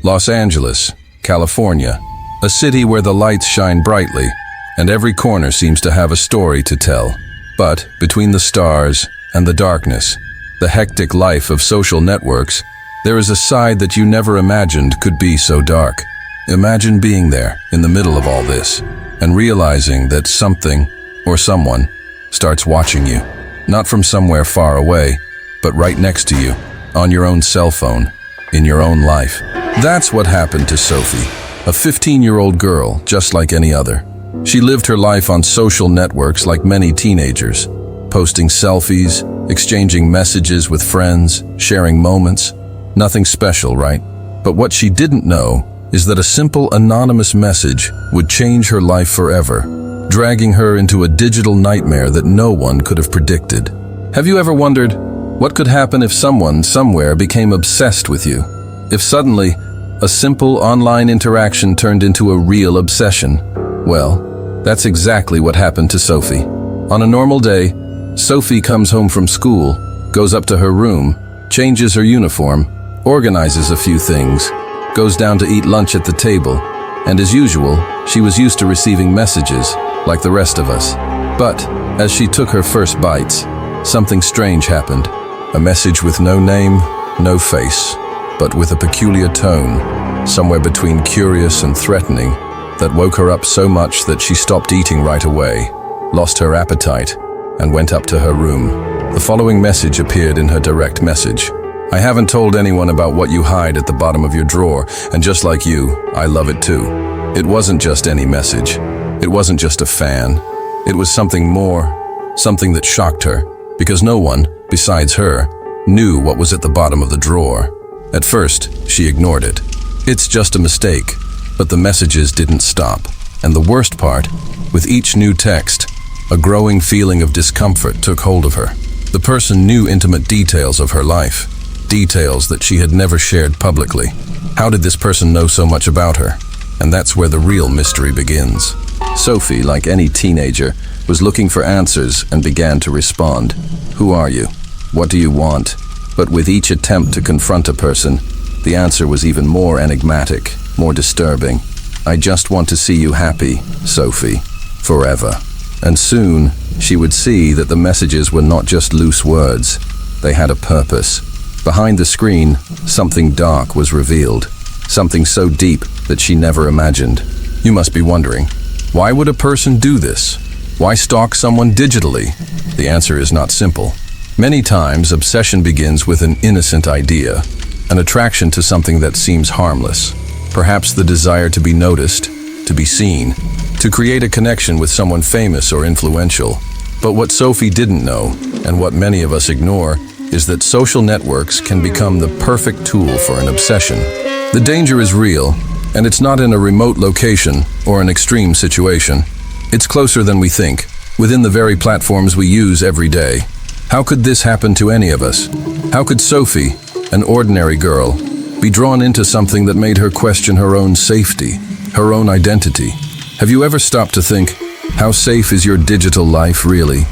Los Angeles, California, a city where the lights shine brightly, and every corner seems to have a story to tell. But between the stars and the darkness, the hectic life of social networks, there is a side that you never imagined could be so dark. Imagine being there in the middle of all this and realizing that something or someone starts watching you, not from somewhere far away, but right next to you, on your own cell phone, in your own life. That's what happened to Sophie, a 15-year-old girl just like any other. She lived her life on social networks like many teenagers, posting selfies, exchanging messages with friends, sharing moments. Nothing special, right? But what she didn't know is that a simple anonymous message would change her life forever, dragging her into a digital nightmare that no one could have predicted. Have you ever wondered what could happen if someone somewhere became obsessed with you? If suddenly a simple online interaction turned into a real obsession? Well, that's exactly what happened to Sophie. On a normal day, Sophie comes home from school, goes up to her room, changes her uniform, organizes a few things, goes down to eat lunch at the table, and as usual, she was used to receiving messages like the rest of us. But as she took her first bites, something strange happened. A message with no name, no face, but with a peculiar tone, somewhere between curious and threatening, that woke her up so much that she stopped eating right away, lost her appetite, and went up to her room. The following message appeared in her direct message. I haven't told anyone about what you hide at the bottom of your drawer, and just like you, I love it too. It wasn't just any message. It wasn't just a fan. It was something more, something that shocked her, because no one, besides her, knew what was at the bottom of the drawer. At first, she ignored it. It's just a mistake, but the messages didn't stop. And the worst part, with each new text, a growing feeling of discomfort took hold of her. The person knew intimate details of her life, details that she had never shared publicly. How did this person know so much about her? And that's where the real mystery begins. Sophie, like any teenager, was looking for answers and began to respond. Who are you? What do you want? But with each attempt to confront a person, the answer was even more enigmatic, more disturbing. I just want to see you happy, Sophie, forever. And soon, she would see that the messages were not just loose words. They had a purpose. Behind the screen, something dark was revealed, something so deep that she never imagined. You must be wondering, why would a person do this? Why stalk someone digitally? The answer is not simple. Many times, obsession begins with an innocent idea, an attraction to something that seems harmless. Perhaps the desire to be noticed, to be seen, to create a connection with someone famous or influential. But what Sophie didn't know, and what many of us ignore, is that social networks can become the perfect tool for an obsession. The danger is real, and it's not in a remote location or an extreme situation. It's closer than we think, within the very platforms we use every day. How could this happen to any of us? How could Sophie, an ordinary girl, be drawn into something that made her question her own safety, her own identity? Have you ever stopped to think, how safe is your digital life really?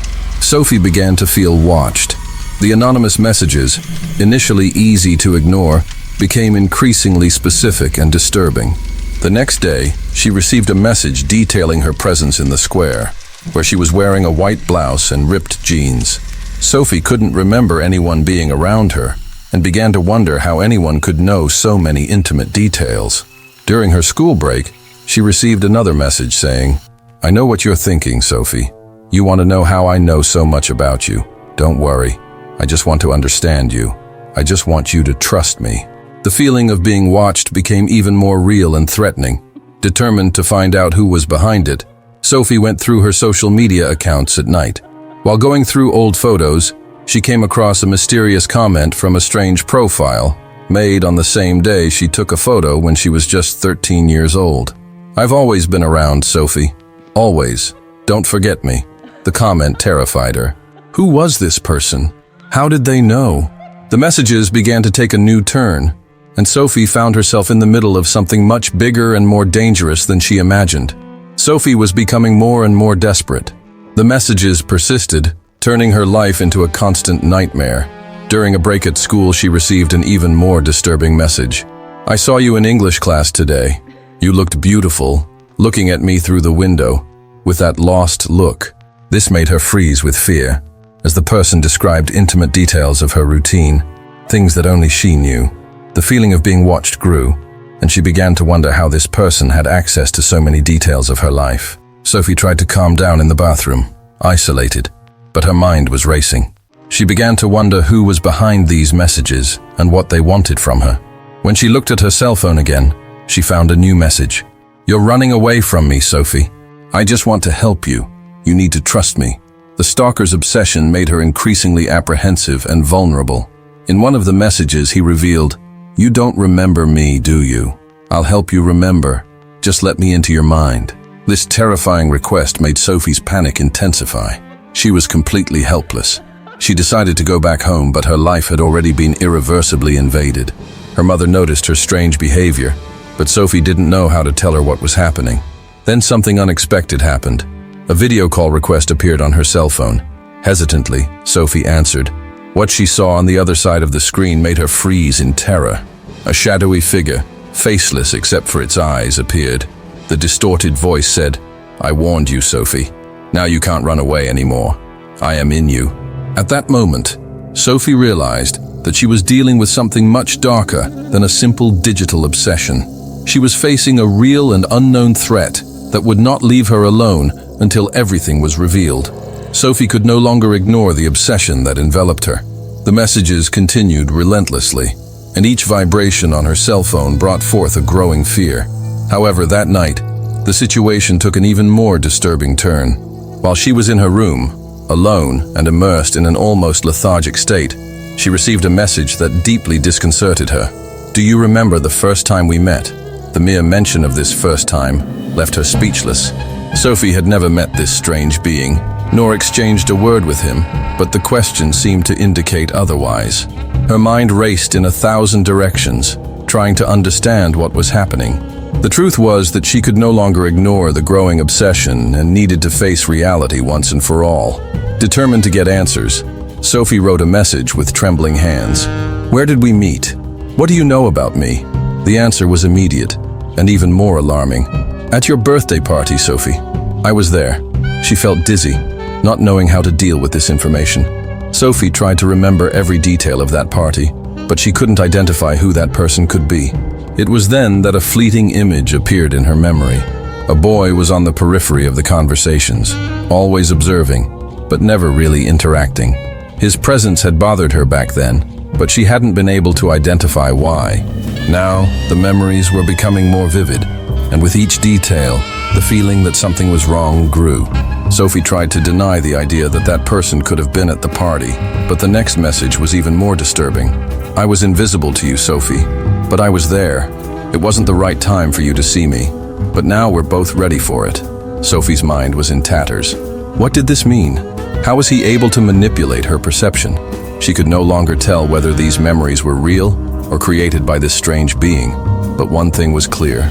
Sophie began to feel watched. The anonymous messages, initially easy to ignore, became increasingly specific and disturbing. The next day, she received a message detailing her presence in the square, where she was wearing a white blouse and ripped jeans. Sophie couldn't remember anyone being around her, and began to wonder how anyone could know so many intimate details. During her school break, she received another message saying, I know what you're thinking, Sophie. You want to know how I know so much about you. Don't worry. I just want to understand you. I just want you to trust me. The feeling of being watched became even more real and threatening. Determined to find out who was behind it, Sophie went through her social media accounts at night. While going through old photos, she came across a mysterious comment from a strange profile, made on the same day she took a photo when she was just 13 years old. I've always been around, Sophie. Always. Don't forget me. The comment terrified her. Who was this person? How did they know? The messages began to take a new turn, and Sophie found herself in the middle of something much bigger and more dangerous than she imagined. Sophie was becoming more and more desperate. The messages persisted, turning her life into a constant nightmare. During a break at school, she received an even more disturbing message. I saw you in English class today. You looked beautiful, looking at me through the window, with that lost look. This made her freeze with fear, as the person described intimate details of her routine, things that only she knew. The feeling of being watched grew, and she began to wonder how this person had access to so many details of her life. Sophie tried to calm down in the bathroom, isolated, but her mind was racing. She began to wonder who was behind these messages and what they wanted from her. When she looked at her cell phone again, she found a new message. "You're running away from me, Sophie. I just want to help you. You need to trust me." The stalker's obsession made her increasingly apprehensive and vulnerable. In one of the messages, he revealed, "You don't remember me, do you? I'll help you remember. Just let me into your mind." This terrifying request made Sophie's panic intensify. She was completely helpless. She decided to go back home, but her life had already been irreversibly invaded. Her mother noticed her strange behavior, but Sophie didn't know how to tell her what was happening. Then something unexpected happened. A video call request appeared on her cell phone. Hesitantly, Sophie answered. What she saw on the other side of the screen made her freeze in terror. A shadowy figure, faceless except for its eyes, appeared. The distorted voice said, "I warned you, Sophie. Now you can't run away anymore. I am in you." At that moment, Sophie realized that she was dealing with something much darker than a simple digital obsession. She was facing a real and unknown threat that would not leave her alone until everything was revealed. Sophie could no longer ignore the obsession that enveloped her. The messages continued relentlessly, and each vibration on her cell phone brought forth a growing fear. However, that night, the situation took an even more disturbing turn. While she was in her room, alone and immersed in an almost lethargic state, she received a message that deeply disconcerted her. "Do you remember the first time we met?" The mere mention of this first time left her speechless. Sophie had never met this strange being, nor exchanged a word with him, but the question seemed to indicate otherwise. Her mind raced in 1,000 directions, trying to understand what was happening. The truth was that she could no longer ignore the growing obsession and needed to face reality once and for all. Determined to get answers, Sophie wrote a message with trembling hands. "Where did we meet? What do you know about me?" The answer was immediate, and even more alarming. "At your birthday party, Sophie. I was there." She felt dizzy, not knowing how to deal with this information. Sophie tried to remember every detail of that party, but she couldn't identify who that person could be. It was then that a fleeting image appeared in her memory. A boy was on the periphery of the conversations, always observing, but never really interacting. His presence had bothered her back then, but she hadn't been able to identify why. Now, the memories were becoming more vivid, and with each detail, the feeling that something was wrong grew. Sophie tried to deny the idea that that person could have been at the party, but the next message was even more disturbing. "I was invisible to you, Sophie, but I was there. It wasn't the right time for you to see me, but now we're both ready for it." Sophie's mind was in tatters. What did this mean? How was he able to manipulate her perception? She could no longer tell whether these memories were real or created by this strange being. But one thing was clear.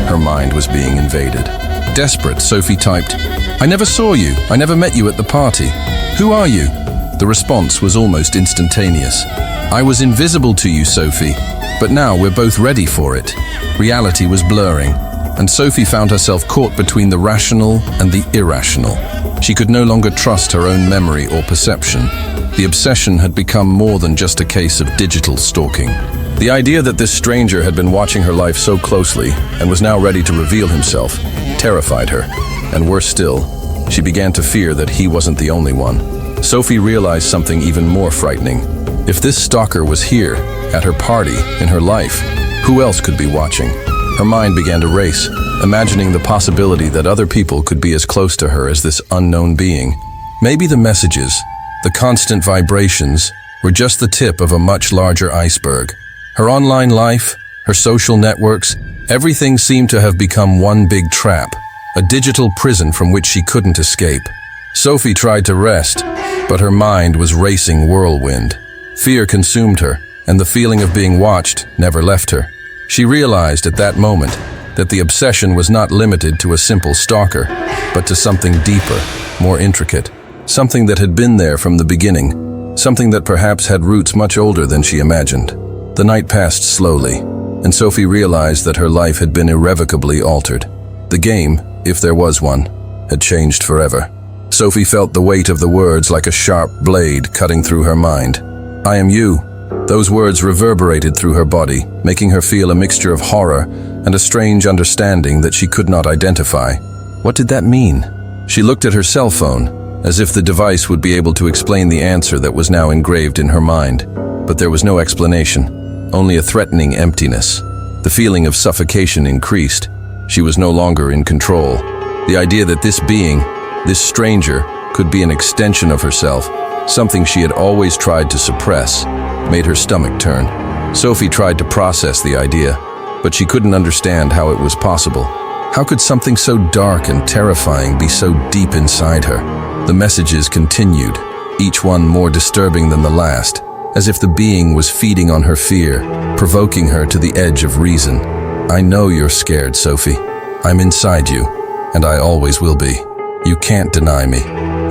Her mind was being invaded. Desperate, Sophie typed, "I never saw you. I never met you at the party. Who are you?" The response was almost instantaneous. "I was invisible to you, Sophie, but now we're both ready for it." Reality was blurring, and Sophie found herself caught between the rational and the irrational. She could no longer trust her own memory or perception. The obsession had become more than just a case of digital stalking. The idea that this stranger had been watching her life so closely and was now ready to reveal himself terrified her. And worse still, she began to fear that he wasn't the only one. Sophie realized something even more frightening. If this stalker was here, at her party, in her life, who else could be watching? Her mind began to race, imagining the possibility that other people could be as close to her as this unknown being. Maybe the messages, the constant vibrations, were just the tip of a much larger iceberg. Her online life, her social networks, everything seemed to have become one big trap, a digital prison from which she couldn't escape. Sophie tried to rest, but her mind was racing whirlwind. Fear consumed her, and the feeling of being watched never left her. She realized at that moment that the obsession was not limited to a simple stalker, but to something deeper, more intricate, something that had been there from the beginning, something that perhaps had roots much older than she imagined. The night passed slowly, and Sophie realized that her life had been irrevocably altered. The game, if there was one, had changed forever. Sophie felt the weight of the words like a sharp blade cutting through her mind. "I am you." Those words reverberated through her body, making her feel a mixture of horror and a strange understanding that she could not identify. What did that mean? She looked at her cell phone, as if the device would be able to explain the answer that was now engraved in her mind. But there was no explanation, only a threatening emptiness. The feeling of suffocation increased. She was no longer in control. The idea that this being, this stranger, could be an extension of herself, something she had always tried to suppress, made her stomach turn. Sophie tried to process the idea, but she couldn't understand how it was possible. How could something so dark and terrifying be so deep inside her? The messages continued, each one more disturbing than the last, as if the being was feeding on her fear, provoking her to the edge of reason. "I know you're scared, Sophie. I'm inside you, and I always will be. You can't deny me.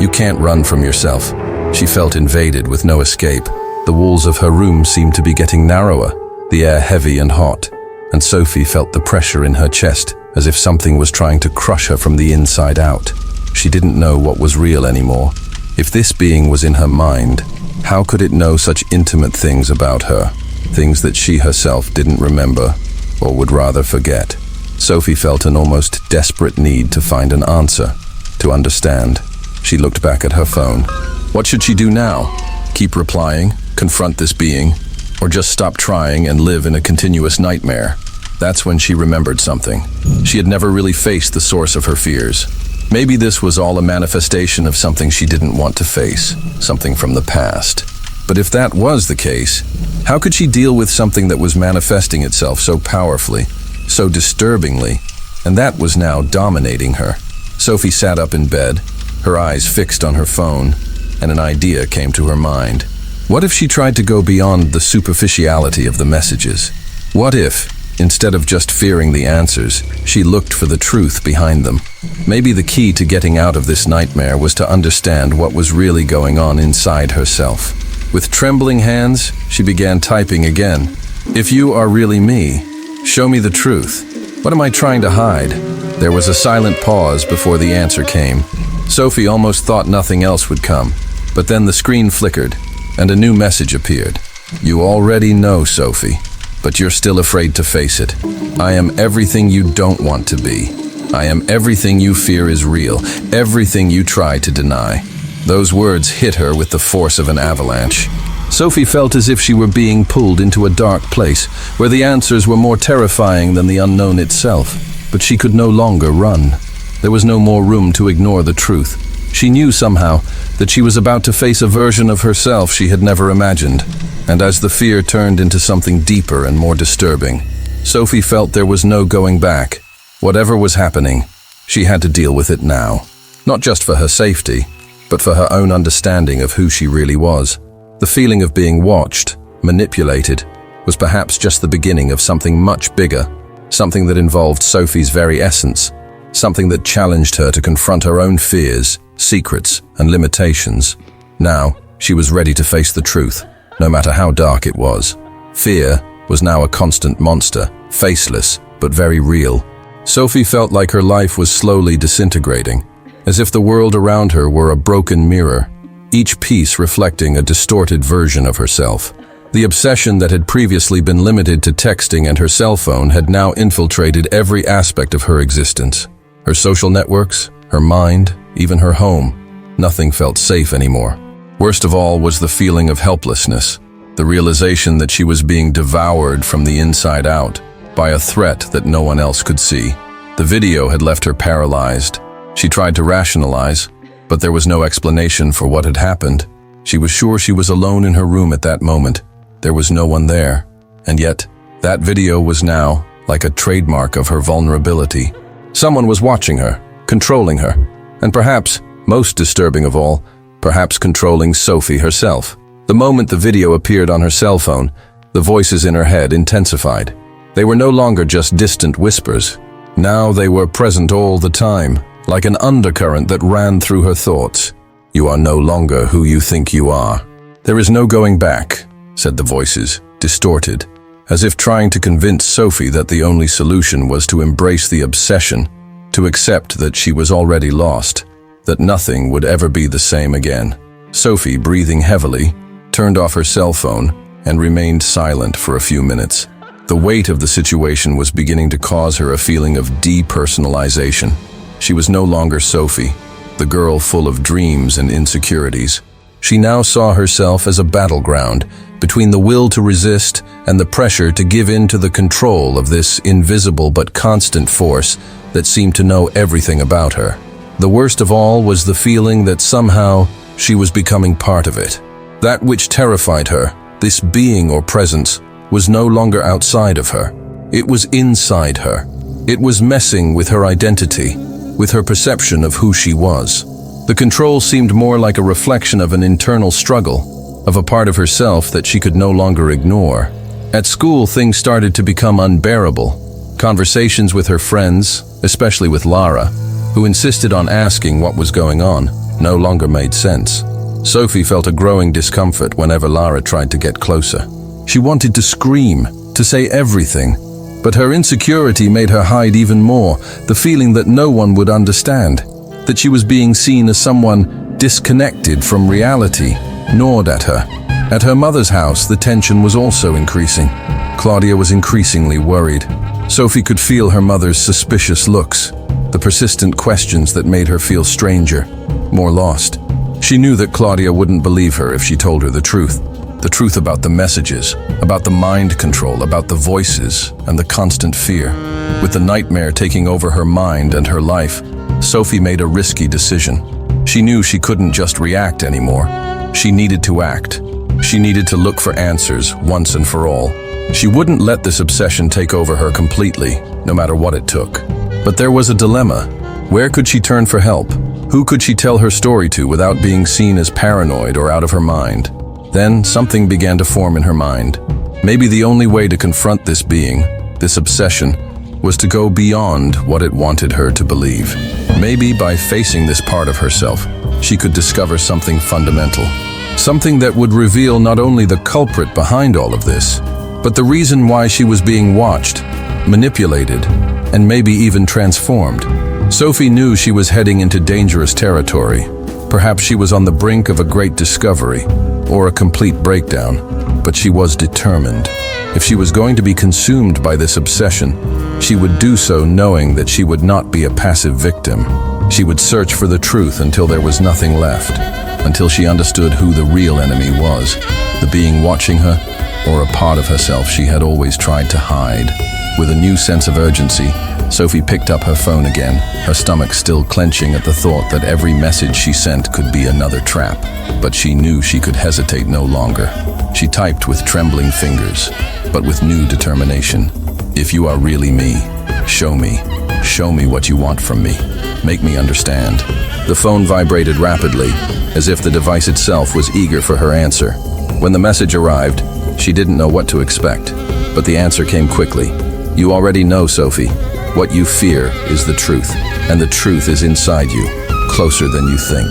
You can't run from yourself." She felt invaded with no escape. The walls of her room seemed to be getting narrower, the air heavy and hot, and Sophie felt the pressure in her chest, as if something was trying to crush her from the inside out. She didn't know what was real anymore. If this being was in her mind, how could it know such intimate things about her, things that she herself didn't remember, or would rather forget? Sophie felt an almost desperate need to find an answer, to understand. She looked back at her phone. What should she do now? Keep replying, confront this being, or just stop trying and live in a continuous nightmare? That's when she remembered something. She had never really faced the source of her fears. Maybe this was all a manifestation of something she didn't want to face, something from the past. But if that was the case, how could she deal with something that was manifesting itself so powerfully, so disturbingly, and that was now dominating her? Sophie sat up in bed, her eyes fixed on her phone, and an idea came to her mind. What if she tried to go beyond the superficiality of the messages? What if, instead of just fearing the answers, she looked for the truth behind them? Maybe the key to getting out of this nightmare was to understand what was really going on inside herself. With trembling hands, she began typing again. "If you are really me, show me the truth. What am I trying to hide?" There was a silent pause before the answer came. Sophie almost thought nothing else would come, but then the screen flickered, and a new message appeared. "You already know, Sophie, but you're still afraid to face it. I am everything you don't want to be. I am everything you fear is real, everything you try to deny." Those words hit her with the force of an avalanche. Sophie felt as if she were being pulled into a dark place, where the answers were more terrifying than the unknown itself. But she could no longer run. There was no more room to ignore the truth. She knew somehow that she was about to face a version of herself she had never imagined. And as the fear turned into something deeper and more disturbing, Sophie felt there was no going back. Whatever was happening, she had to deal with it now. Not just for her safety, but for her own understanding of who she really was. The feeling of being watched, manipulated, was perhaps just the beginning of something much bigger, something that involved Sophie's very essence, something that challenged her to confront her own fears, secrets, and limitations. Now, she was ready to face the truth, no matter how dark it was. Fear was now a constant monster, faceless, but very real. Sophie felt like her life was slowly disintegrating, as if the world around her were a broken mirror, each piece reflecting a distorted version of herself. The obsession that had previously been limited to texting and her cell phone had now infiltrated every aspect of her existence. Her social networks, her mind, even her home. Nothing felt safe anymore. Worst of all was the feeling of helplessness, the realization that she was being devoured from the inside out by a threat that no one else could see. The video had left her paralyzed. She tried to rationalize, but there was no explanation for what had happened. She was sure she was alone in her room at that moment. There was no one there. And yet, that video was now like a trademark of her vulnerability. Someone was watching her, controlling her, and perhaps, most disturbing of all, perhaps controlling Sophie herself. The moment the video appeared on her cell phone, the voices in her head intensified. They were no longer just distant whispers. Now they were present all the time, like an undercurrent that ran through her thoughts. "You are no longer who you think you are. There is no going back," said the voices, distorted. as if trying to convince Sophie that the only solution was to embrace the obsession, to accept that she was already lost, that nothing would ever be the same again. Sophie, breathing heavily, turned off her cell phone and remained silent for a few minutes. The weight of the situation was beginning to cause her a feeling of depersonalization. She was no longer Sophie, the girl full of dreams and insecurities. She now saw herself as a battleground between the will to resist and the pressure to give in to the control of this invisible but constant force that seemed to know everything about her. The worst of all was the feeling that somehow she was becoming part of it. That which terrified her, this being or presence, was no longer outside of her. It was inside her. It was messing with her identity, with her perception of who she was. The control seemed more like a reflection of an internal struggle, of a part of herself that she could no longer ignore. At school, things started to become unbearable. Conversations with her friends, especially with Lara, who insisted on asking what was going on, no longer made sense. Sophie felt a growing discomfort whenever Lara tried to get closer. She wanted to scream, to say everything, but her insecurity made her hide even more, the feeling that no one would understand, that she was being seen as someone disconnected from reality, gnawed at her. At her mother's house, the tension was also increasing. Claudia was increasingly worried. Sophie could feel her mother's suspicious looks, the persistent questions that made her feel stranger, more lost. She knew that Claudia wouldn't believe her if she told her the truth about the messages, about the mind control, about the voices, and the constant fear. With the nightmare taking over her mind and her life, Sophie made a risky decision. She knew she couldn't just react anymore. She needed to act. She needed to look for answers once and for all. She wouldn't let this obsession take over her completely, no matter what it took. But there was a dilemma. Where could she turn for help? Who could she tell her story to without being seen as paranoid or out of her mind? Then something began to form in her mind. Maybe the only way to confront this being, this obsession, was to go beyond what it wanted her to believe. Maybe by facing this part of herself, she could discover something fundamental. Something that would reveal not only the culprit behind all of this, but the reason why she was being watched, manipulated, and maybe even transformed. Sophie knew she was heading into dangerous territory. Perhaps she was on the brink of a great discovery, or a complete breakdown, but she was determined. If she was going to be consumed by this obsession, she would do so knowing that she would not be a passive victim. She would search for the truth until there was nothing left, until she understood who the real enemy was, the being watching her, or a part of herself she had always tried to hide. With a new sense of urgency, Sophie picked up her phone again, her stomach still clenching at the thought that every message she sent could be another trap. But she knew she could hesitate no longer. She typed with trembling fingers, but with new determination. If you are really me, show me. Show me what you want from me. Make me understand. The phone vibrated rapidly, as if the device itself was eager for her answer. When the message arrived, she didn't know what to expect, but the answer came quickly. You already know, Sophie. What you fear is the truth, and the truth is inside you, closer than you think.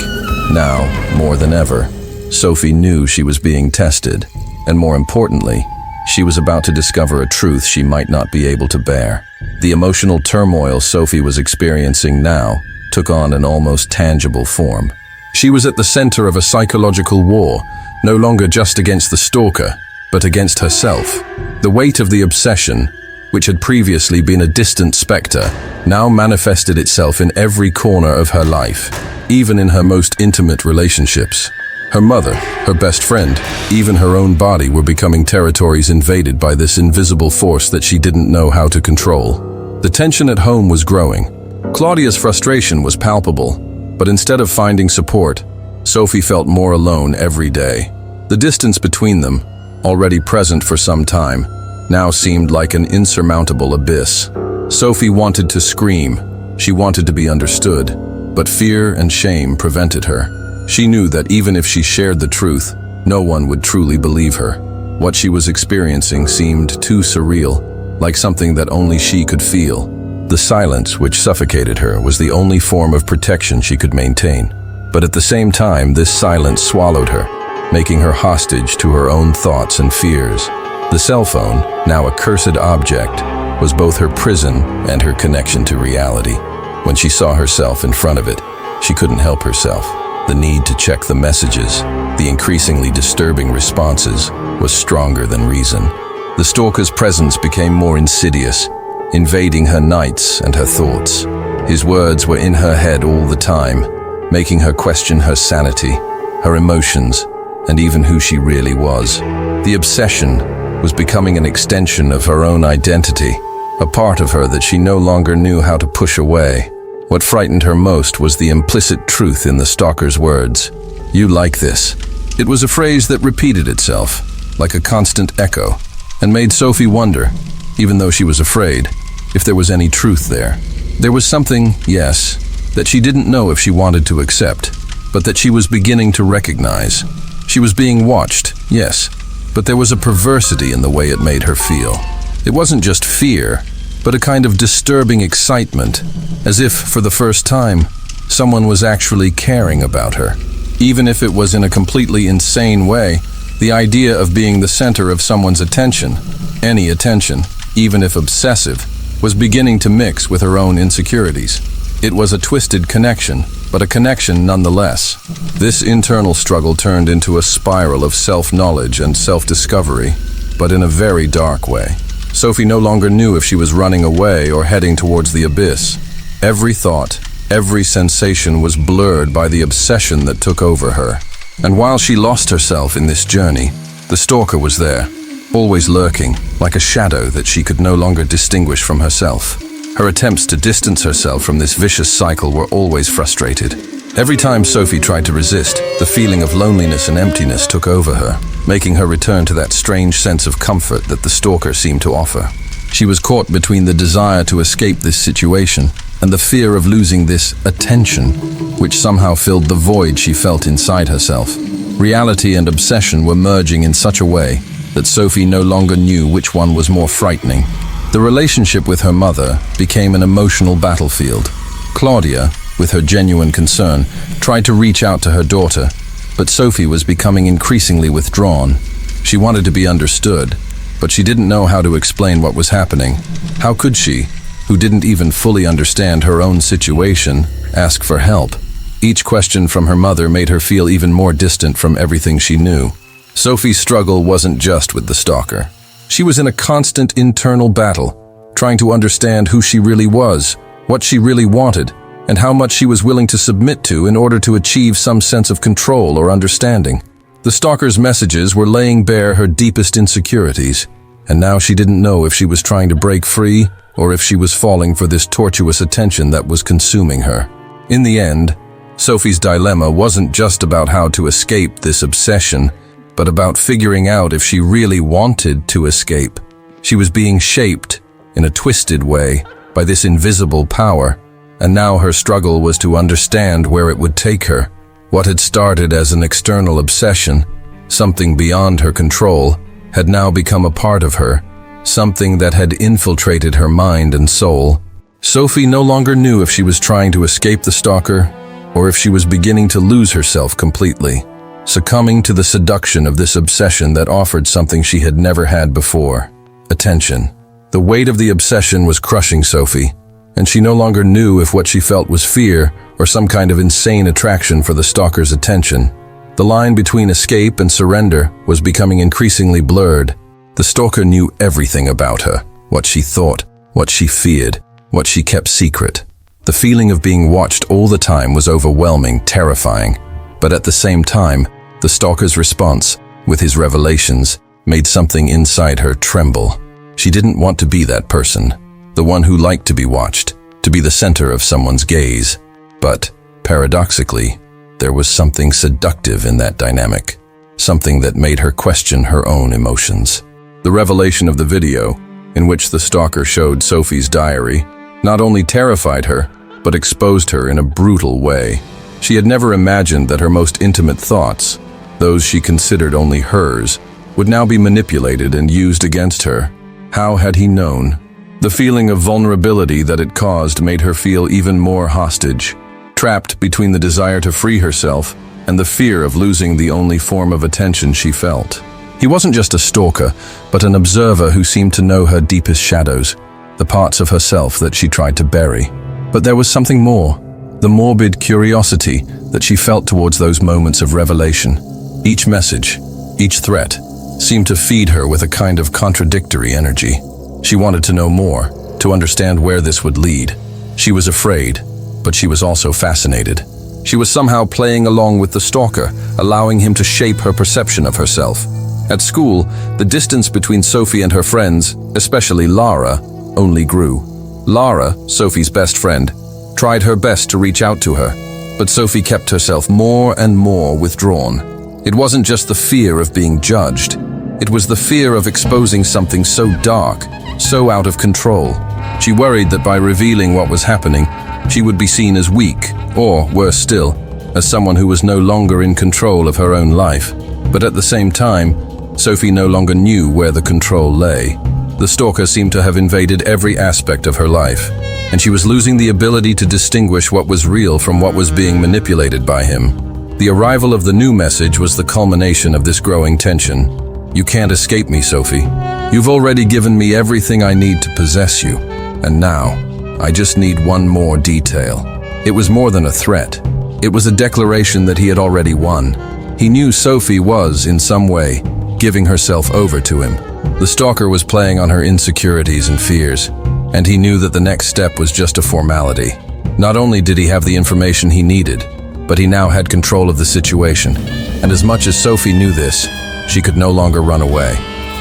Now, more than ever, Sophie knew she was being tested, and more importantly, she was about to discover a truth she might not be able to bear. The emotional turmoil Sophie was experiencing now took on an almost tangible form. She was at the center of a psychological war, no longer just against the stalker, but against herself. The weight of the obsession, which had previously been a distant specter, now manifested itself in every corner of her life, even in her most intimate relationships. Her mother, her best friend, even her own body were becoming territories invaded by this invisible force that she didn't know how to control. The tension at home was growing. Claudia's frustration was palpable, but instead of finding support, Sophie felt more alone every day. The distance between them, already present for some time, now seemed like an insurmountable abyss. Sophie wanted to scream. She wanted to be understood, but fear and shame prevented her. She knew that even if she shared the truth, no one would truly believe her. What she was experiencing seemed too surreal, like something that only she could feel. The silence which suffocated her was the only form of protection she could maintain. But at the same time, this silence swallowed her, making her hostage to her own thoughts and fears. The cell phone, now a cursed object, was both her prison and her connection to reality. When she saw herself in front of it, she couldn't help herself. The need to check the messages, the increasingly disturbing responses, was stronger than reason. The stalker's presence became more insidious, invading her nights and her thoughts. His words were in her head all the time, making her question her sanity, her emotions, and even who she really was. The obsession was becoming an extension of her own identity, a part of her that she no longer knew how to push away. What frightened her most was the implicit truth in the stalker's words. "You like this." It was a phrase that repeated itself, like a constant echo, and made Sophie wonder, even though she was afraid, if there was any truth there. There was something, yes, that she didn't know if she wanted to accept, but that she was beginning to recognize. She was being watched, yes, but there was a perversity in the way it made her feel. It wasn't just fear, but a kind of disturbing excitement, as if, for the first time, someone was actually caring about her. Even if it was in a completely insane way, the idea of being the center of someone's attention, any attention, even if obsessive, was beginning to mix with her own insecurities. It was a twisted connection, but a connection nonetheless. This internal struggle turned into a spiral of self-knowledge and self-discovery, but in a very dark way. Sophie no longer knew if she was running away or heading towards the abyss. Every thought, every sensation was blurred by the obsession that took over her. And while she lost herself in this journey, the stalker was there, always lurking, like a shadow that she could no longer distinguish from herself. Her attempts to distance herself from this vicious cycle were always frustrated. Every time Sophie tried to resist, the feeling of loneliness and emptiness took over her, making her return to that strange sense of comfort that the stalker seemed to offer. She was caught between the desire to escape this situation and the fear of losing this attention, which somehow filled the void she felt inside herself. Reality and obsession were merging in such a way that Sophie no longer knew which one was more frightening. The relationship with her mother became an emotional battlefield. Claudia, with her genuine concern, tried to reach out to her daughter, but Sophie was becoming increasingly withdrawn. She wanted to be understood, but she didn't know how to explain what was happening. How could she, who didn't even fully understand her own situation, ask for help? Each question from her mother made her feel even more distant from everything she knew. Sophie's struggle wasn't just with the stalker. She was in a constant internal battle, trying to understand who she really was, what she really wanted, and how much she was willing to submit to in order to achieve some sense of control or understanding. The stalker's messages were laying bare her deepest insecurities, and now she didn't know if she was trying to break free or if she was falling for this tortuous attention that was consuming her. In the end, Sophie's dilemma wasn't just about how to escape this obsession, but about figuring out if she really wanted to escape. She was being shaped, in a twisted way, by this invisible power, and now her struggle was to understand where it would take her. What had started as an external obsession, something beyond her control, had now become a part of her, something that had infiltrated her mind and soul. Sophie no longer knew if she was trying to escape the stalker, or if she was beginning to lose herself completely, succumbing to the seduction of this obsession that offered something she had never had before: attention. The weight of the obsession was crushing Sophie, and she no longer knew if what she felt was fear or some kind of insane attraction for the stalker's attention. The line between escape and surrender was becoming increasingly blurred. The stalker knew everything about her, what she thought, what she feared, what she kept secret. The feeling of being watched all the time was overwhelming, terrifying. But at the same time, the stalker's response, with his revelations, made something inside her tremble. She didn't want to be that person, the one who liked to be watched, to be the center of someone's gaze. But, paradoxically, there was something seductive in that dynamic, something that made her question her own emotions. The revelation of the video, in which the stalker showed Sophie's diary, not only terrified her, but exposed her in a brutal way. She had never imagined that her most intimate thoughts, those she considered only hers, would now be manipulated and used against her. How had he known? The feeling of vulnerability that it caused made her feel even more hostage, trapped between the desire to free herself and the fear of losing the only form of attention she felt. He wasn't just a stalker, but an observer who seemed to know her deepest shadows, the parts of herself that she tried to bury. But there was something more, the morbid curiosity that she felt towards those moments of revelation. Each message, each threat, seemed to feed her with a kind of contradictory energy. She wanted to know more, to understand where this would lead. She was afraid, but she was also fascinated. She was somehow playing along with the stalker, allowing him to shape her perception of herself. At school, the distance between Sophie and her friends, especially Lara, only grew. Lara, Sophie's best friend, tried her best to reach out to her, but Sophie kept herself more and more withdrawn. It wasn't just the fear of being judged. It was the fear of exposing something so dark, so out of control. She worried that by revealing what was happening, she would be seen as weak, or, worse still, as someone who was no longer in control of her own life. But at the same time, Sophie no longer knew where the control lay. The stalker seemed to have invaded every aspect of her life, and she was losing the ability to distinguish what was real from what was being manipulated by him. The arrival of the new message was the culmination of this growing tension. "You can't escape me, Sophie. You've already given me everything I need to possess you, and now, I just need one more detail." It was more than a threat. It was a declaration that he had already won. He knew Sophie was, in some way, giving herself over to him. The stalker was playing on her insecurities and fears, and he knew that the next step was just a formality. Not only did he have the information he needed, but he now had control of the situation, and as much as Sophie knew this, she could no longer run away.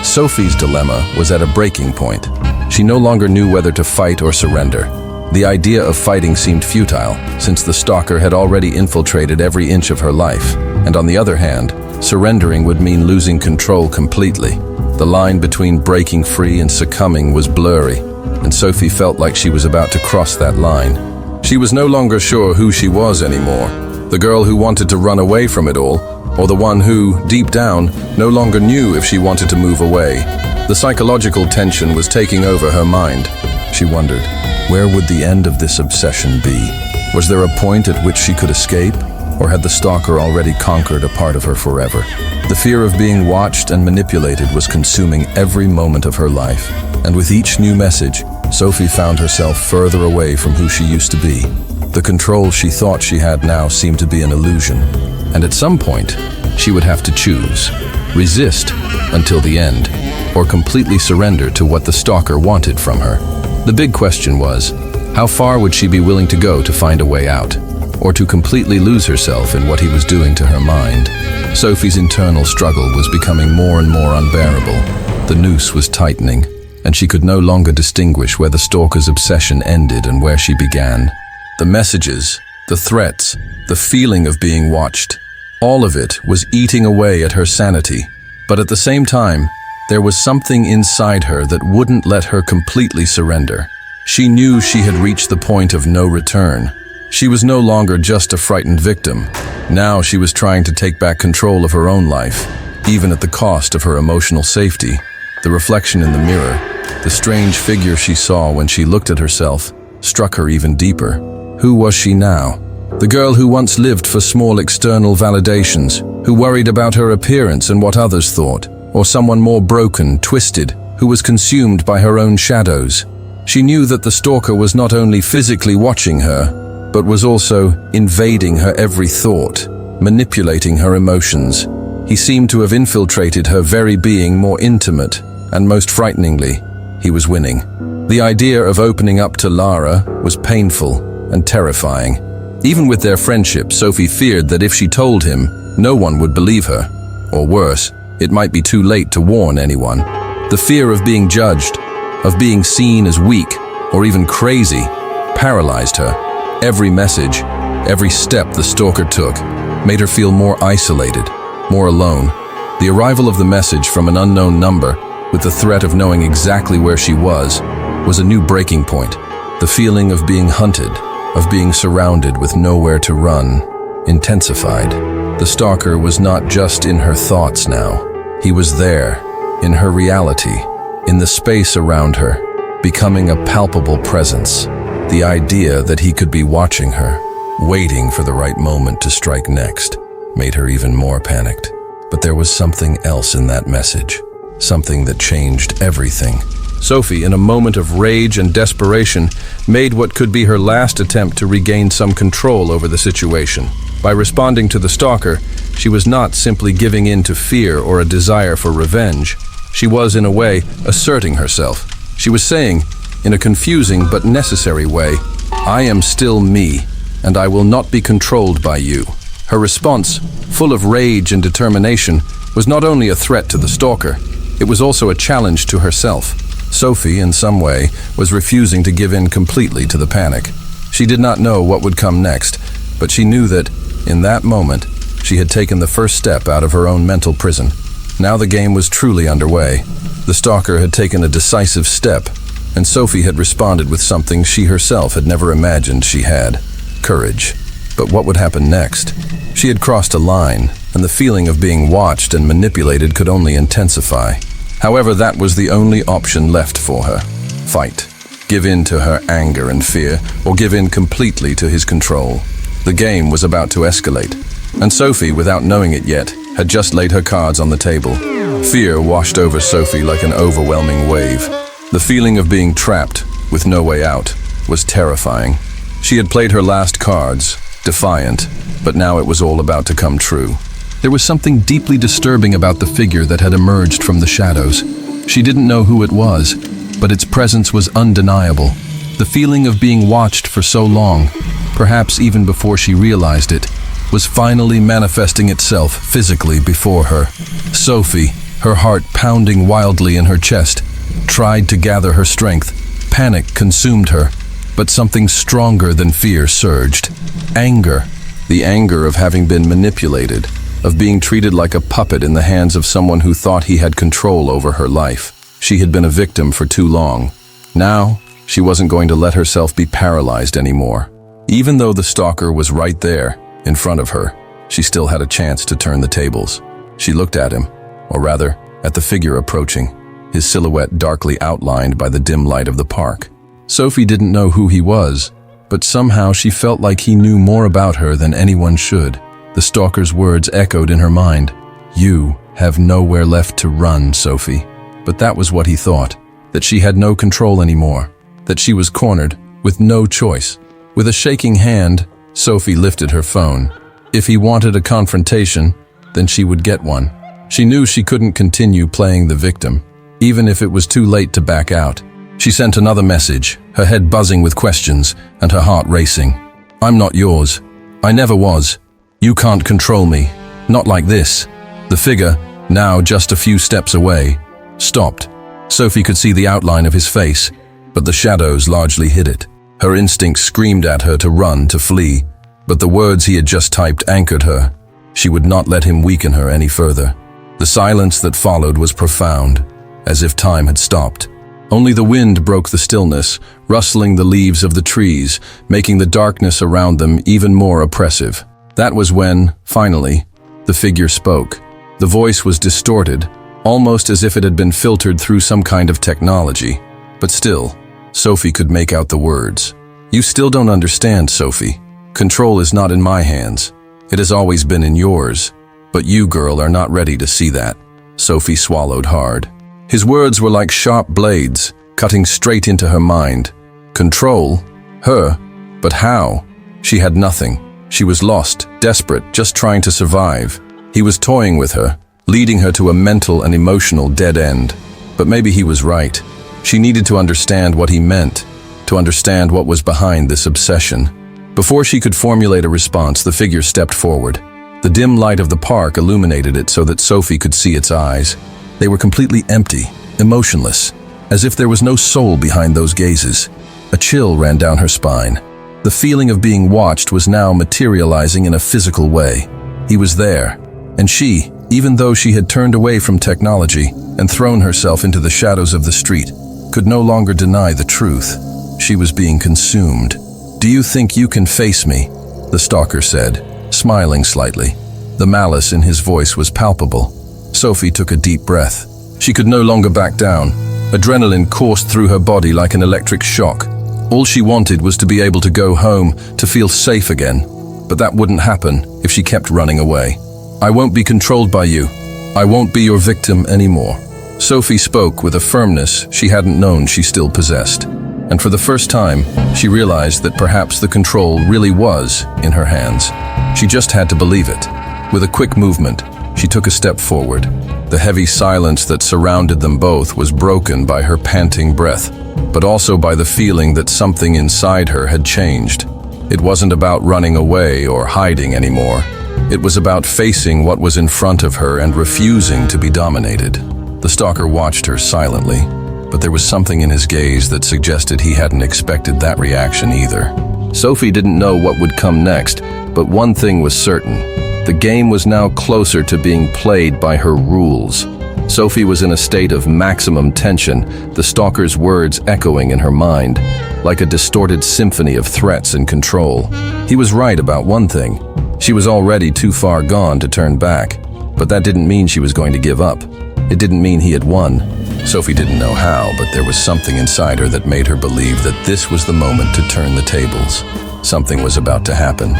Sophie's dilemma was at a breaking point. She no longer knew whether to fight or surrender. The idea of fighting seemed futile, since the stalker had already infiltrated every inch of her life, and on the other hand, surrendering would mean losing control completely. The line between breaking free and succumbing was blurry, and Sophie felt like she was about to cross that line. She was no longer sure who she was anymore, the girl who wanted to run away from it all, or the one who, deep down, no longer knew if she wanted to move away. The psychological tension was taking over her mind. She wondered, where would the end of this obsession be? Was there a point at which she could escape, or had the stalker already conquered a part of her forever? The fear of being watched and manipulated was consuming every moment of her life, and with each new message, Sophie found herself further away from who she used to be. The control she thought she had now seemed to be an illusion, and at some point, she would have to choose: resist until the end, or completely surrender to what the stalker wanted from her. The big question was, how far would she be willing to go to find a way out, or to completely lose herself in what he was doing to her mind? Sophie's internal struggle was becoming more and more unbearable. The noose was tightening, and she could no longer distinguish where the stalker's obsession ended and where she began. The messages, the threats, the feeling of being watched, all of it was eating away at her sanity. But at the same time, there was something inside her that wouldn't let her completely surrender. She knew she had reached the point of no return. She was no longer just a frightened victim. Now she was trying to take back control of her own life, even at the cost of her emotional safety. The reflection in the mirror, the strange figure she saw when she looked at herself, struck her even deeper. Who was she now? The girl who once lived for small external validations, who worried about her appearance and what others thought, or someone more broken, twisted, who was consumed by her own shadows. She knew that the stalker was not only physically watching her, but was also invading her every thought, manipulating her emotions. He seemed to have infiltrated her very being more intimate, and most frighteningly, he was winning. The idea of opening up to Lara was painful and terrifying. Even with their friendship, Sophie feared that if she told him, no one would believe her. Or worse, it might be too late to warn anyone. The fear of being judged, of being seen as weak, or even crazy, paralyzed her. Every message, every step the stalker took, made her feel more isolated, more alone. The arrival of the message from an unknown number, with the threat of knowing exactly where she was a new breaking point. The feeling of being hunted, of being surrounded with nowhere to run, intensified. The stalker was not just in her thoughts now. He was there, in her reality, in the space around her, becoming a palpable presence. The idea that he could be watching her, waiting for the right moment to strike next, made her even more panicked. But there was something else in that message, something that changed everything. Sophie, in a moment of rage and desperation, made what could be her last attempt to regain some control over the situation. By responding to the stalker, she was not simply giving in to fear or a desire for revenge. She was, in a way, asserting herself. She was saying, in a confusing but necessary way, "I am still me, and I will not be controlled by you." Her response, full of rage and determination, was not only a threat to the stalker, it was also a challenge to herself. Sophie, in some way, was refusing to give in completely to the panic. She did not know what would come next, but she knew that, in that moment, she had taken the first step out of her own mental prison. Now the game was truly underway. The stalker had taken a decisive step, and Sophie had responded with something she herself had never imagined she had: courage. But what would happen next? She had crossed a line, and the feeling of being watched and manipulated could only intensify. However, that was the only option left for her. Fight. Give in to her anger and fear, or give in completely to his control. The game was about to escalate, and Sophie, without knowing it yet, had just laid her cards on the table. Fear washed over Sophie like an overwhelming wave. The feeling of being trapped, with no way out, was terrifying. She had played her last cards, defiant, but now it was all about to come true. There was something deeply disturbing about the figure that had emerged from the shadows. She didn't know who it was, but its presence was undeniable. The feeling of being watched for so long, perhaps even before she realized it, was finally manifesting itself physically before her. Sophie, her heart pounding wildly in her chest, tried to gather her strength. Panic consumed her, but something stronger than fear surged. Anger. The anger of having been manipulated, of being treated like a puppet in the hands of someone who thought he had control over her life. She had been a victim for too long. Now, she wasn't going to let herself be paralyzed anymore. Even though the stalker was right there, in front of her, she still had a chance to turn the tables. She looked at him, or rather, at the figure approaching, his silhouette darkly outlined by the dim light of the park. Sophie didn't know who he was, but somehow she felt like he knew more about her than anyone should. The stalker's words echoed in her mind. "You have nowhere left to run, Sophie." But that was what he thought, that she had no control anymore, that she was cornered, with no choice. With a shaking hand, Sophie lifted her phone. If he wanted a confrontation, then she would get one. She knew she couldn't continue playing the victim, even if it was too late to back out. She sent another message, her head buzzing with questions and her heart racing. "I'm not yours. I never was. You can't control me. Not like this." The figure, now just a few steps away, stopped. Sophie could see the outline of his face, but the shadows largely hid it. Her instincts screamed at her to run, to flee, but the words he had just typed anchored her. She would not let him weaken her any further. The silence that followed was profound, as if time had stopped. Only the wind broke the stillness, rustling the leaves of the trees, making the darkness around them even more oppressive. That was when, finally, the figure spoke. The voice was distorted, almost as if it had been filtered through some kind of technology. But still, Sophie could make out the words. "You still don't understand, Sophie. Control is not in my hands. It has always been in yours. But you, girl, are not ready to see that." Sophie swallowed hard. His words were like sharp blades, cutting straight into her mind. Control? Her? But how? She had nothing. She was lost, desperate, just trying to survive. He was toying with her, leading her to a mental and emotional dead end. But maybe he was right. She needed to understand what he meant, to understand what was behind this obsession. Before she could formulate a response, the figure stepped forward. The dim light of the park illuminated it so that Sophie could see its eyes. They were completely empty, emotionless, as if there was no soul behind those gazes. A chill ran down her spine. The feeling of being watched was now materializing in a physical way. He was there, and she, even though she had turned away from technology and thrown herself into the shadows of the street, could no longer deny the truth. She was being consumed. "Do you think you can face me?" the stalker said, smiling slightly. The malice in his voice was palpable. Sophie took a deep breath. She could no longer back down. Adrenaline coursed through her body like an electric shock. All she wanted was to be able to go home, to feel safe again. But that wouldn't happen if she kept running away. "I won't be controlled by you. I won't be your victim anymore." Sophie spoke with a firmness she hadn't known she still possessed. And for the first time, she realized that perhaps the control really was in her hands. She just had to believe it. With a quick movement, she took a step forward. The heavy silence that surrounded them both was broken by her panting breath, but also by the feeling that something inside her had changed. It wasn't about running away or hiding anymore. It was about facing what was in front of her and refusing to be dominated. The stalker watched her silently, but there was something in his gaze that suggested he hadn't expected that reaction either. Sophie didn't know what would come next, but one thing was certain. The game was now closer to being played by her rules. Sophie was in a state of maximum tension, the stalker's words echoing in her mind, like a distorted symphony of threats and control. He was right about one thing. She was already too far gone to turn back, but that didn't mean she was going to give up. It didn't mean he had won. Sophie didn't know how, but there was something inside her that made her believe that this was the moment to turn the tables. Something was about to happen.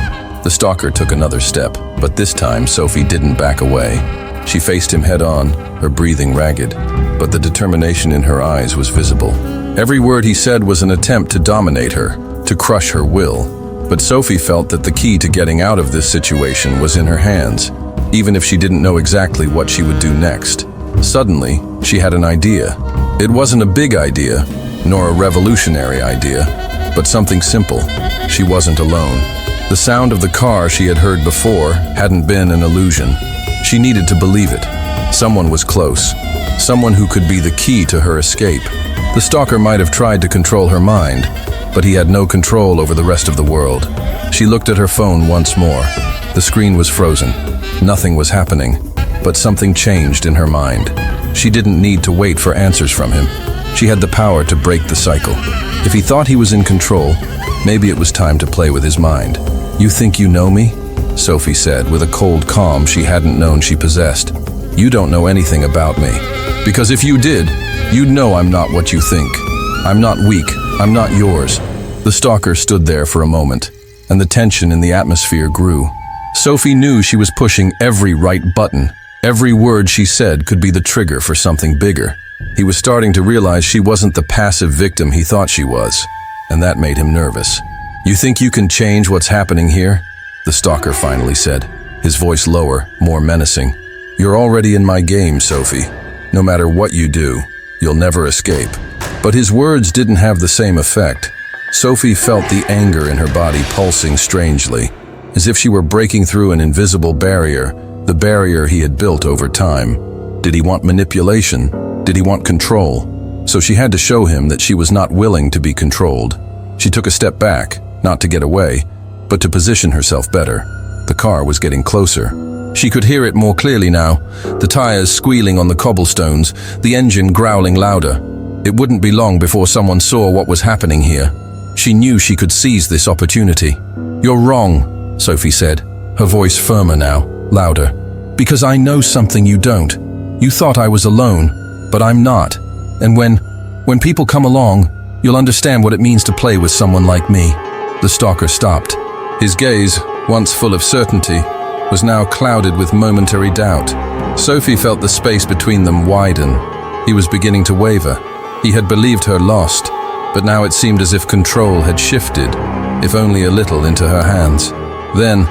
The stalker took another step, but this time Sophie didn't back away. She faced him head-on, her breathing ragged, but the determination in her eyes was visible. Every word he said was an attempt to dominate her, to crush her will. But Sophie felt that the key to getting out of this situation was in her hands, even if she didn't know exactly what she would do next. Suddenly, she had an idea. It wasn't a big idea, nor a revolutionary idea, but something simple. She wasn't alone. The sound of the car she had heard before hadn't been an illusion. She needed to believe it. Someone was close. Someone who could be the key to her escape. The stalker might have tried to control her mind, but he had no control over the rest of the world. She looked at her phone once more. The screen was frozen. Nothing was happening, but something changed in her mind. She didn't need to wait for answers from him. She had the power to break the cycle. If he thought he was in control, maybe it was time to play with his mind. "You think you know me?" Sophie said with a cold calm she hadn't known she possessed. "You don't know anything about me. Because if you did, you'd know I'm not what you think. I'm not weak. I'm not yours." The stalker stood there for a moment, and the tension in the atmosphere grew. Sophie knew she was pushing every right button. Every word she said could be the trigger for something bigger. He was starting to realize she wasn't the passive victim he thought she was, and that made him nervous. "You think you can change what's happening here?" The stalker finally said, his voice lower, more menacing. "You're already in my game, Sophie. No matter what you do, you'll never escape." But his words didn't have the same effect. Sophie felt the anger in her body pulsing strangely, as if she were breaking through an invisible barrier, the barrier he had built over time. Did he want manipulation? Did he want control? So she had to show him that she was not willing to be controlled. She took a step back, not to get away, but to position herself better. The car was getting closer. She could hear it more clearly now, the tires squealing on the cobblestones, the engine growling louder. It wouldn't be long before someone saw what was happening here. She knew she could seize this opportunity. "You're wrong," Sophie said, her voice firmer now, louder. "Because I know something you don't. You thought I was alone, but I'm not. And when people come along, you'll understand what it means to play with someone like me." The stalker stopped. His gaze, once full of certainty, was now clouded with momentary doubt. Sophie felt the space between them widen. He was beginning to waver. He had believed her lost, but now it seemed as if control had shifted, if only a little, into her hands. Then,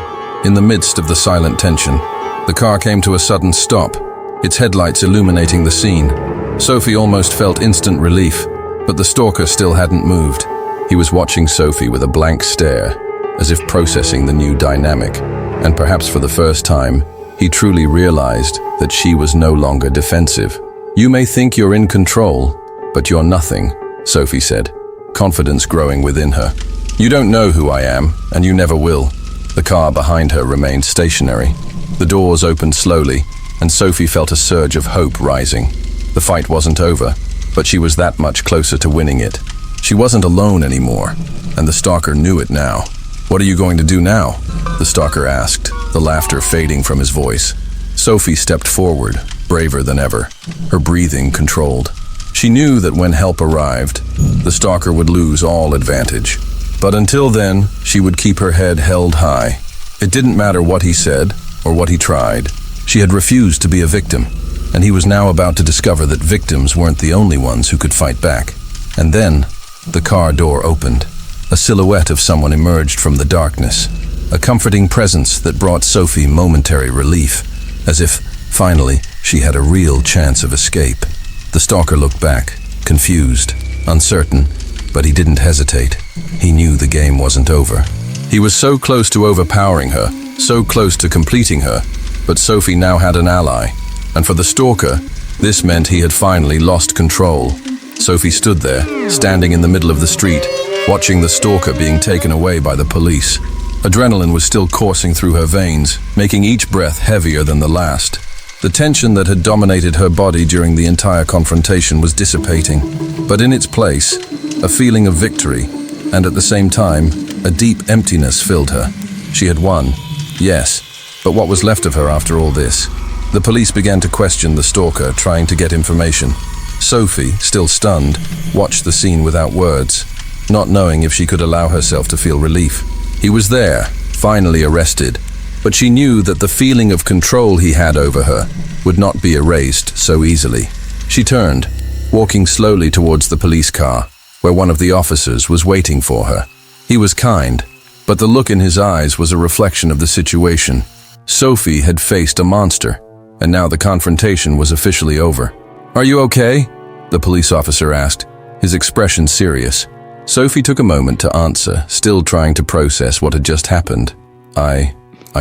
in the midst of the silent tension, the car came to a sudden stop, its headlights illuminating the scene. Sophie almost felt instant relief, but the stalker still hadn't moved. He was watching Sophie with a blank stare, as if processing the new dynamic, and perhaps for the first time, he truly realized that she was no longer defensive. "You may think you're in control, but you're nothing," Sophie said, confidence growing within her. "You don't know who I am, and you never will." The car behind her remained stationary. The doors opened slowly, and Sophie felt a surge of hope rising. The fight wasn't over, but she was that much closer to winning it. She wasn't alone anymore, and the stalker knew it now. "What are you going to do now?" the stalker asked, the laughter fading from his voice. Sophie stepped forward, braver than ever, her breathing controlled. She knew that when help arrived, the stalker would lose all advantage. But until then, she would keep her head held high. It didn't matter what he said or what he tried. She had refused to be a victim, and he was now about to discover that victims weren't the only ones who could fight back. And then, the car door opened. A silhouette of someone emerged from the darkness, a comforting presence that brought Sophie momentary relief, as if, finally, she had a real chance of escape. The stalker looked back, confused, uncertain, but he didn't hesitate. He knew the game wasn't over. He was so close to overpowering her, so close to completing her, but Sophie now had an ally. And for the stalker, this meant he had finally lost control. Sophie stood there, standing in the middle of the street, watching the stalker being taken away by the police. Adrenaline was still coursing through her veins, making each breath heavier than the last. The tension that had dominated her body during the entire confrontation was dissipating, but in its place, a feeling of victory, and at the same time, a deep emptiness filled her. She had won, yes, but what was left of her after all this? The police began to question the stalker, trying to get information. Sophie, still stunned, watched the scene without words, not knowing if she could allow herself to feel relief. He was there, finally arrested, but she knew that the feeling of control he had over her would not be erased so easily. She turned, walking slowly towards the police car, where one of the officers was waiting for her. He was kind, but the look in his eyes was a reflection of the situation. Sophie had faced a monster, and now the confrontation was officially over. "Are you okay?" the police officer asked, his expression serious. Sophie took a moment to answer, still trying to process what had just happened. I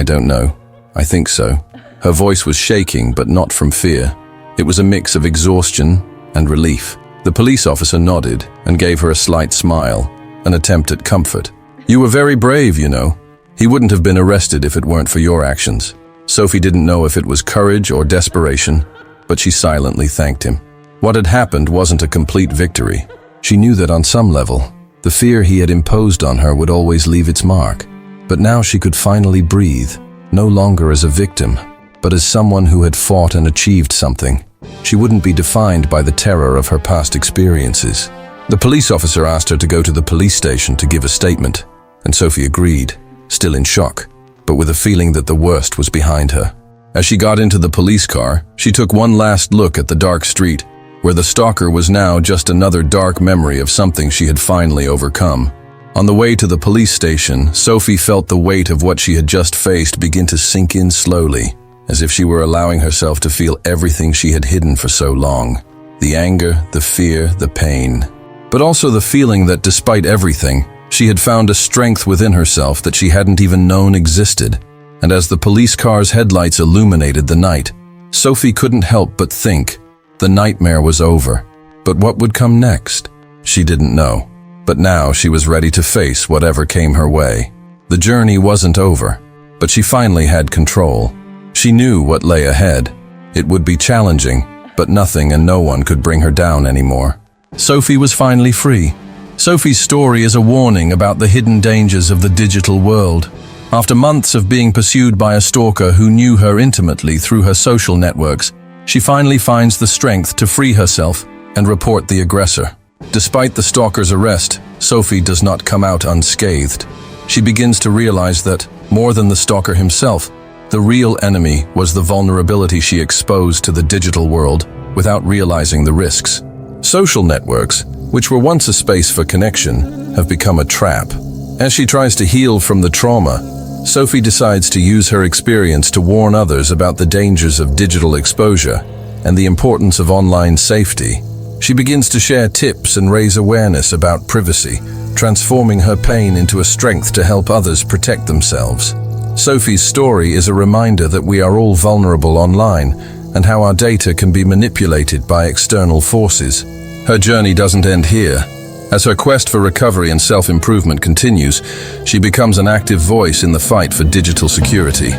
don't know. I think so." Her voice was shaking, but not from fear. It was a mix of exhaustion and relief. The police officer nodded and gave her a slight smile, an attempt at comfort. "You were very brave, you know. He wouldn't have been arrested if it weren't for your actions." Sophie didn't know if it was courage or desperation, but she silently thanked him. What had happened wasn't a complete victory. She knew that on some level, the fear he had imposed on her would always leave its mark. But now she could finally breathe, no longer as a victim, but as someone who had fought and achieved something. She wouldn't be defined by the terror of her past experiences. The police officer asked her to go to the police station to give a statement, and Sophie agreed, still in shock, but with a feeling that the worst was behind her. As she got into the police car, she took one last look at the dark street, where the stalker was now just another dark memory of something she had finally overcome. On the way to the police station, Sophie felt the weight of what she had just faced begin to sink in slowly, as if she were allowing herself to feel everything she had hidden for so long. The anger, the fear, the pain, but also the feeling that despite everything, she had found a strength within herself that she hadn't even known existed. And as the police car's headlights illuminated the night, Sophie couldn't help but think the nightmare was over. But what would come next? She didn't know. But now she was ready to face whatever came her way. The journey wasn't over, but she finally had control. She knew what lay ahead. It would be challenging, but nothing and no one could bring her down anymore. Sophie was finally free. Sophie's story is a warning about the hidden dangers of the digital world. After months of being pursued by a stalker who knew her intimately through her social networks, she finally finds the strength to free herself and report the aggressor. Despite the stalker's arrest, Sophie does not come out unscathed. She begins to realize that, more than the stalker himself, the real enemy was the vulnerability she exposed to the digital world without realizing the risks. Social networks, which were once a space for connection, have become a trap. As she tries to heal from the trauma, Sophie decides to use her experience to warn others about the dangers of digital exposure and the importance of online safety. She begins to share tips and raise awareness about privacy, transforming her pain into a strength to help others protect themselves. Sophie's story is a reminder that we are all vulnerable online and how our data can be manipulated by external forces. Her journey doesn't end here. As her quest for recovery and self-improvement continues, she becomes an active voice in the fight for digital security.